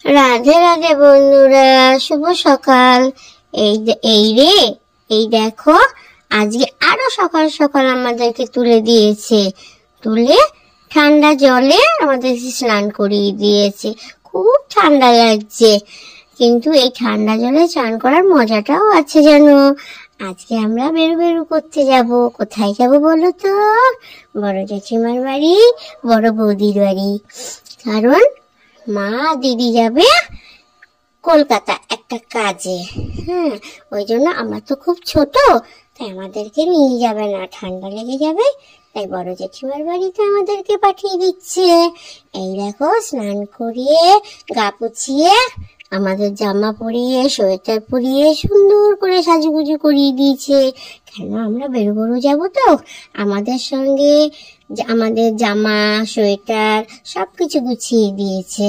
রাধে রাধে বন্ধুরা, শুভ সকাল। এই দেখো, আজকে আরো সকাল সকাল আমাদেরকে তুলে দিয়েছে। তুলে ঠান্ডা জলে আমাদেরকে স্নান করিয়ে দিয়েছে। খুব ঠান্ডা লাগছে, কিন্তু এই ঠান্ডা জলে স্নান করার মজাটাও আছে জানো। আজকে আমরা বেরু করতে যাব। কোথায় যাব বলো তো? বড় জেঠিমার বাড়ি, বড় বৌদির বাড়ি। কারণ মা দিদি যাবে কলকাতা একটা কাজে। হ্যাঁ, ওই জন্য আমরা তো খুব ছোট, তাই আমাদেরকে নিয়ে যাবে না, ঠান্ডা লেগে যাবে। তাই বড় জেঠিমার বাড়িতে আমাদেরকে পাঠিয়ে দিচ্ছে। এই দেখো, স্নান করিয়ে গা পুছিয়ে আমাদের জামা পরিয়ে সোয়েটার পরিয়ে সুন্দর করে সাজুগুজু করিয়ে দিয়েছে। কেন আমরা বেরু যাবো তো, আমাদের সঙ্গে আমাদের জামা সোয়েটার সবকিছু গুছিয়ে দিয়েছে।